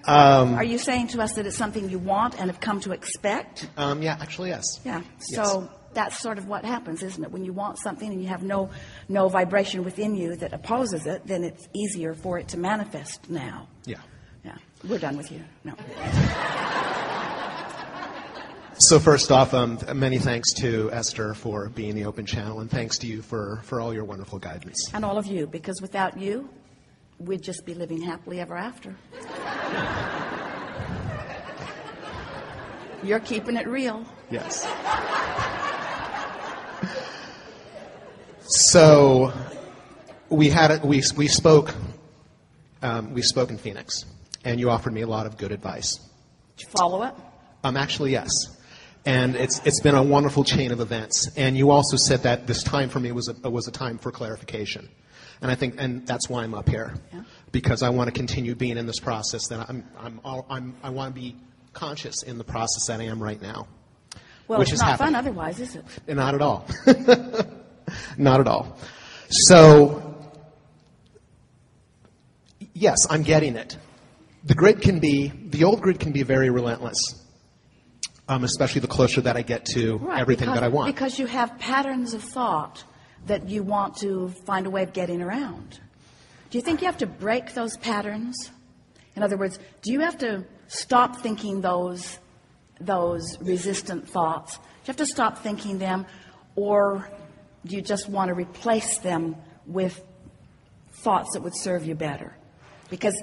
Are you saying to us that it's something you want and have come to expect? Yeah, actually, yes. Yeah. Yes. So that's sort of what happens, isn't it? When you want something and you have no vibration within you that opposes it, then it's easier for it to manifest now. Yeah. Yeah. We're done with you. No. So first off, many thanks to Esther for being the open channel, and thanks to you for all your wonderful guidance. And all of you, because without you, we'd just be living happily ever after. You're keeping it real. Yes. So we spoke in Phoenix, and you offered me a lot of good advice. Did you follow it? Actually, yes. And it's been a wonderful chain of events. And you also said that this time for me was a time for clarification. And I think, and that's why I'm up here, because I want to continue being in this process. That I want to be conscious in the process that I am right now. Well, which it's is not happening. fun otherwise, is it? Not at all. Not at all. So, yes, I'm getting it. The old grid can be very relentless. Especially the closer that I get to everything that I want. Because you have patterns of thought that you want to find a way of getting around. Do you think you have to break those patterns? In other words, do you have to stop thinking those resistant thoughts? Do you have to stop thinking them, or do you just want to replace them with thoughts that would serve you better? Because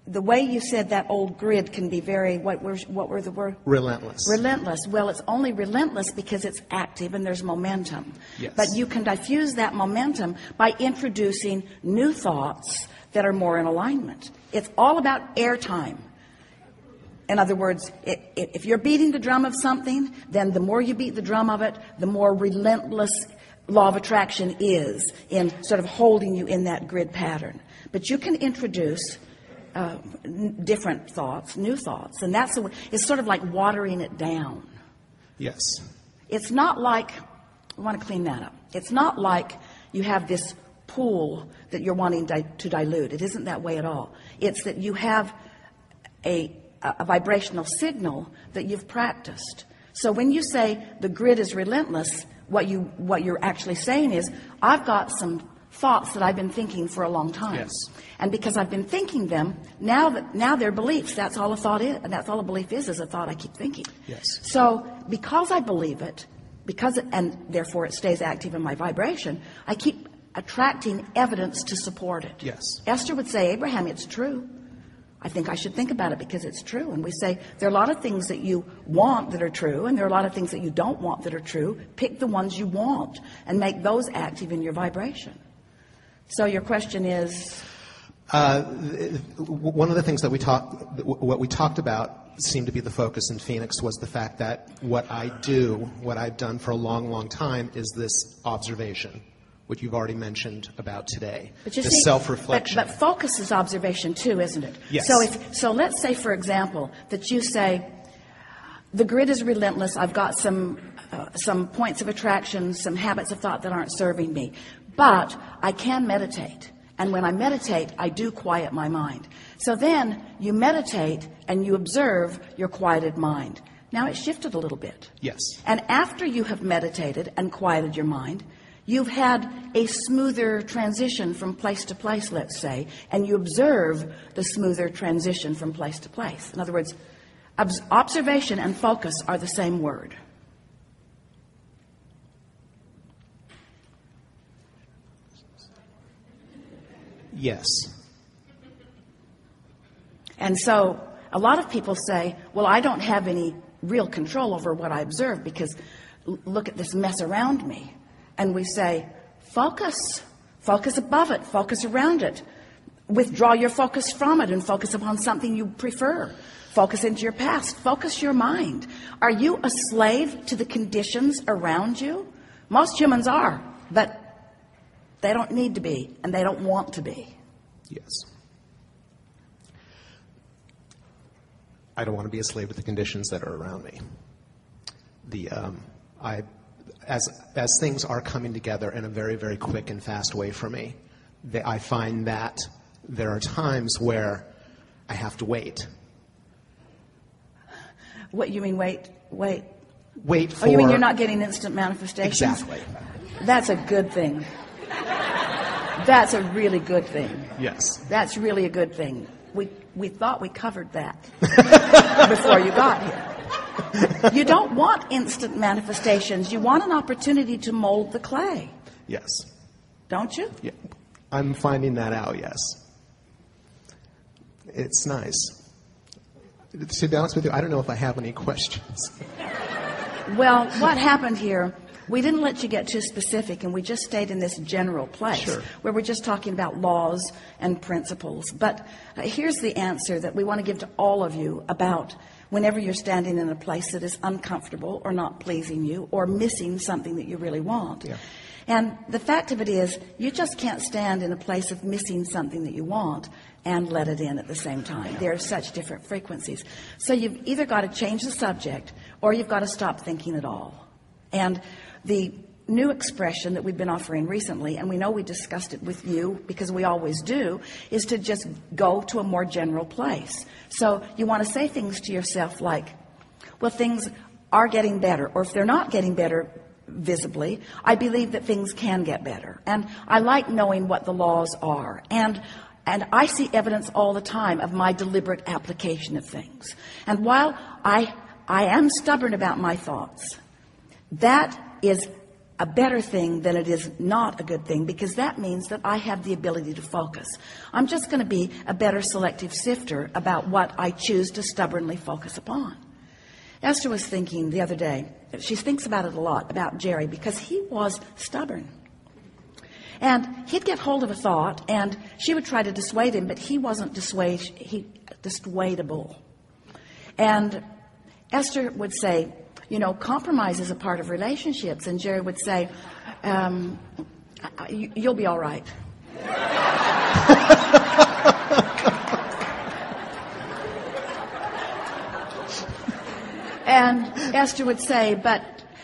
the way you said that old grid can be very, what were the words? Relentless. Relentless. Well, it's only relentless because it's active and there's momentum. Yes. But you can diffuse that momentum by introducing new thoughts that are more in alignment. It's all about airtime. In other words, if you're beating the drum of something, then the more you beat the drum of it, the more relentless law of attraction is in sort of holding you in that grid pattern. But you can introduce different thoughts, new thoughts, and it's sort of like watering it down. Yes. It's not like, I want to clean that up. It's not like you have this pool that you're wanting to dilute. It isn't that way at all. It's that you have a vibrational signal that you've practiced. So when you say the grid is relentless, what you're actually saying is, I've got some thoughts that I've been thinking for a long time. Yes. And because I've been thinking them, now they're beliefs. That's all a thought is, and that's all a belief is a thought I keep thinking. Yes. So because I believe it, and therefore it stays active in my vibration, I keep attracting evidence to support it. Yes. Esther would say, Abraham, it's true. I think I should think about it because it's true. And we say, there are a lot of things that you want that are true, and there are a lot of things that you don't want that are true. Pick the ones you want and make those active in your vibration. So your question is? One of the things that what we talked about seemed to be the focus in Phoenix was the fact that what I've done for a long, long time is this observation, which you've already mentioned about today. But you the see, self-reflection. But focus is observation too, isn't it? Yes. So let's say, for example, that you say, the grid is relentless. I've got some points of attraction, some habits of thought that aren't serving me. But I can meditate. And when I meditate, I do quiet my mind. So then you meditate and you observe your quieted mind. Now it's shifted a little bit. Yes. And after you have meditated and quieted your mind, you've had a smoother transition from place to place, let's say, and you observe the smoother transition from place to place. In other words, observation and focus are the same word. Yes. And so a lot of people say, well, I don't have any real control over what I observe because look at this mess around me. And we say, focus above it, focus around it. Withdraw your focus from it and focus upon something you prefer. Focus into your past, focus your mind. Are you a slave to the conditions around you? Most humans are, but they don't need to be, and they don't want to be. Yes. I don't want to be a slave to the conditions that are around me. As things are coming together in a very, very quick and fast way for me, I find that there are times where I have to wait. What you mean, wait? Wait for... Oh, you mean you're not getting instant manifestations? Exactly. That's a good thing. That's a really good thing. Yes. That's really a good thing. We thought we covered that before you got here. You don't want instant manifestations. You want an opportunity to mold the clay. Yes. Don't you? Yeah. I'm finding that out, yes. It's nice. To be honest with you, I don't know if I have any questions. Well, what happened here, we didn't let you get too specific, and we just stayed in this general place Sure. where we're just talking about laws and principles. But here's the answer that we want to give to all of you about whenever you're standing in a place that is uncomfortable or not pleasing you or missing something that you really want. Yeah. And the fact of it is, you just can't stand in a place of missing something that you want and let it in at the same time. There are such different frequencies. So you've either got to change the subject or you've got to stop thinking at all. And the new expression that we've been offering recently, and we know we discussed it with you because we always do, is to just go to a more general place. So you want to say things to yourself like, well, things are getting better, or if they're not getting better visibly, I believe that things can get better. And I like knowing what the laws are. And I see evidence all the time of my deliberate application of things. And while I am stubborn about my thoughts, that is a better thing than it is not a good thing, because that means that I have the ability to focus. I'm just going to be a better selective sifter about what I choose to stubbornly focus upon. Esther was thinking the other day, she thinks about it a lot, about Jerry, because he was stubborn. And he'd get hold of a thought, and she would try to dissuade him, but he wasn't dissuadable. And Esther would say, you know, compromise is a part of relationships. And Jerry would say, you'll be all right. And Esther would say, but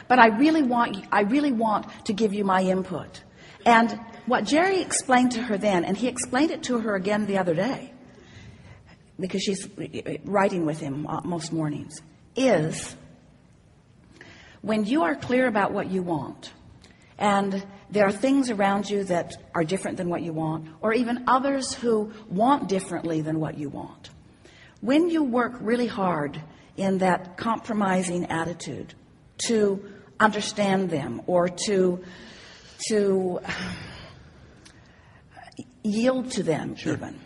I really want to give you my input. And what Jerry explained to her then, and he explained it to her again the other day, because she's writing with him most mornings, is when you are clear about what you want, and there are things around you that are different than what you want, or even others who want differently than what you want, when you work really hard in that compromising attitude to understand them or to yield to them, sure, even,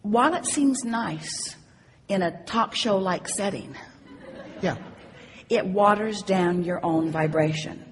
while it seems nice in a talk show like setting, yeah, it waters down your own vibration.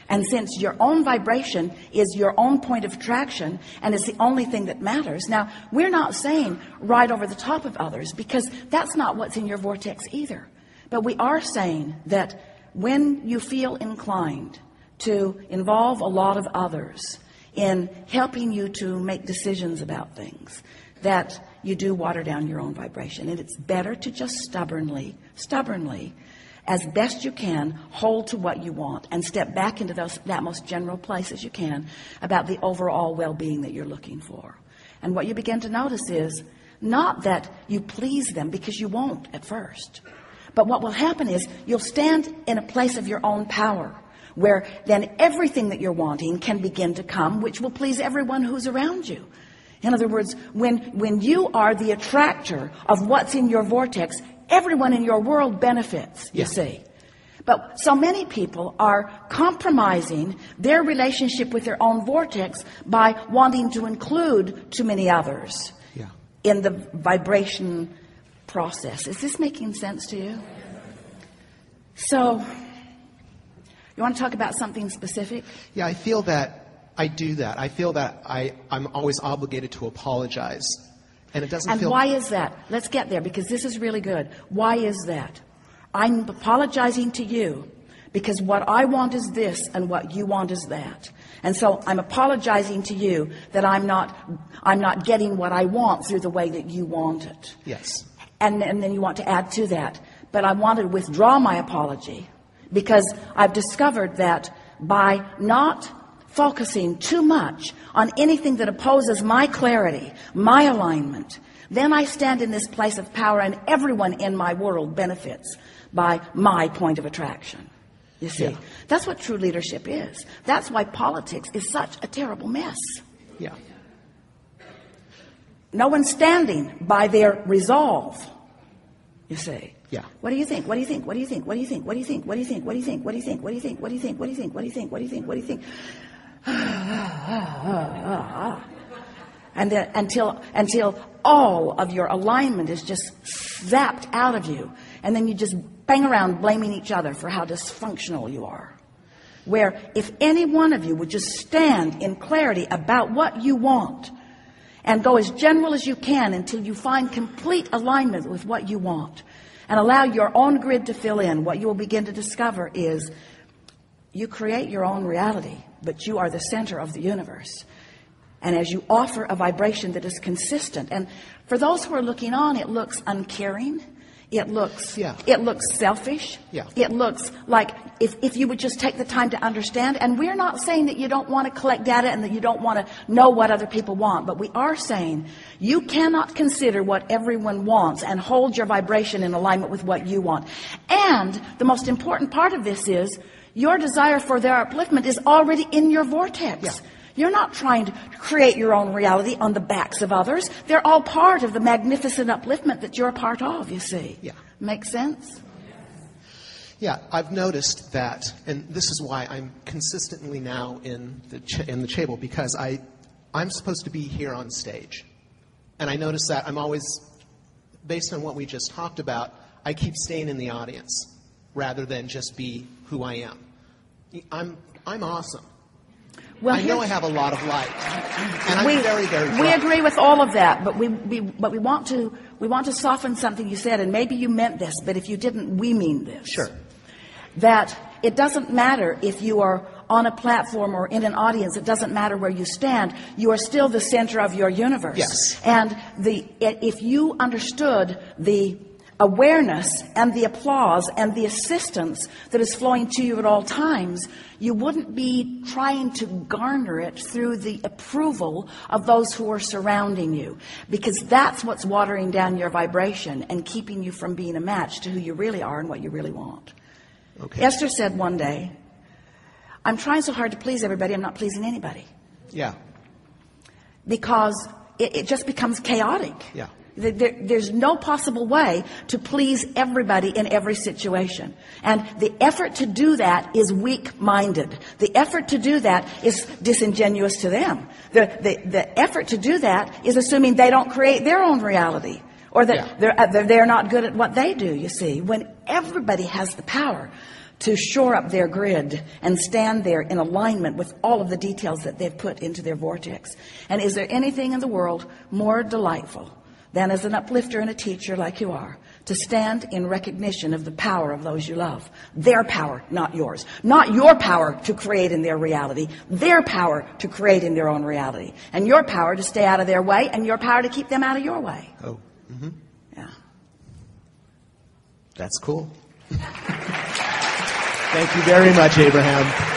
And since your own vibration is your own point of attraction and is the only thing that matters, now we're not saying right over the top of others, because that's not what's in your vortex either. But we are saying that when you feel inclined to involve a lot of others in helping you to make decisions about things, that you do water down your own vibration. And it's better to just stubbornly, as best you can, hold to what you want and step back into that most general place as you can about the overall well-being that you're looking for. And what you begin to notice is not that you please them, because you won't at first. But what will happen is you'll stand in a place of your own power, where then everything that you're wanting can begin to come, which will please everyone who's around you. In other words, when you are the attractor of what's in your vortex, everyone in your world benefits, you see. But so many people are compromising their relationship with their own vortex by wanting to include too many others in the vibration process. Is this making sense to you? So, you want to talk about something specific? Yeah, I feel that I do that. I feel that I'm always obligated to apologize. And it doesn't feel... And why is that? Let's get there, because this is really good. Why is that? I'm apologizing to you because what I want is this and what you want is that. And so I'm apologizing to you that I'm not getting what I want through the way that you want it. Yes. And then you want to add to that, but I want to withdraw my apology because I've discovered that by not focusing too much on anything that opposes my clarity, my alignment, then I stand in this place of power, and everyone in my world benefits by my point of attraction. You see, Yeah. that's what true leadership is. That's why politics is such a terrible mess. Yeah. No one's standing by their resolve. You see. Yeah. What do you think? What do you think? What do you think? What do you think? What do you think? What do you think? What do you think? What do you think? What do you think? What do you think? What do you think? What do you think? What do you think? What do you think? And then until all of your alignment is just zapped out of you, and then you just bang around blaming each other for how dysfunctional you are. Where if any one of you would just stand in clarity about what you want and go as general as you can until you find complete alignment with what you want, and allow your own grid to fill in, what you will begin to discover is you create your own reality, but you are the center of the universe. And as you offer a vibration that is consistent, and for those who are looking on, it looks uncaring. It looks selfish. Yeah. It looks like if you would just take the time to understand. And we're not saying that you don't want to collect data and that you don't want to know what other people want. But we are saying you cannot consider what everyone wants and hold your vibration in alignment with what you want. And the most important part of this is your desire for their upliftment is already in your vortex. Yeah. You're not trying to create your own reality on the backs of others. They're all part of the magnificent upliftment that you're a part of, you see. Yeah. Make sense? Yeah, I've noticed that, and this is why I'm consistently now in the Chable, because I'm supposed to be here on stage. And I notice that I'm always, based on what we just talked about, I keep staying in the audience rather than just be who I am. I'm awesome. Well, I know I have a lot of light, and I'm very, very we bright. agree with all of that, but we want to soften something you said, and maybe you meant this, but if you didn't, we mean this. Sure. That it doesn't matter if you are on a platform or in an audience. It doesn't matter where you stand. You are still the center of your universe. Yes. And if you understood the awareness and the applause and the assistance that is flowing to you at all times, you wouldn't be trying to garner it through the approval of those who are surrounding you, because that's what's watering down your vibration and keeping you from being a match to who you really are and what you really want. Okay. Esther said one day, I'm trying so hard to please everybody, I'm not pleasing anybody. Yeah. Because it just becomes chaotic. Yeah. There's no possible way to please everybody in every situation. And the effort to do that is weak-minded. The effort to do that is disingenuous to them. The effort to do that is assuming they don't create their own reality, or that they're not good at what they do, you see. When everybody has the power to shore up their grid and stand there in alignment with all of the details that they've put into their vortex. And is there anything in the world more delightful than, as an uplifter and a teacher like you are, to stand in recognition of the power of those you love? Their power, not yours. Not your power to create in their reality. Their power to create in their own reality. And your power to stay out of their way, and your power to keep them out of your way. Oh. Mm-hmm. Yeah. That's cool. Thank you very much, Abraham.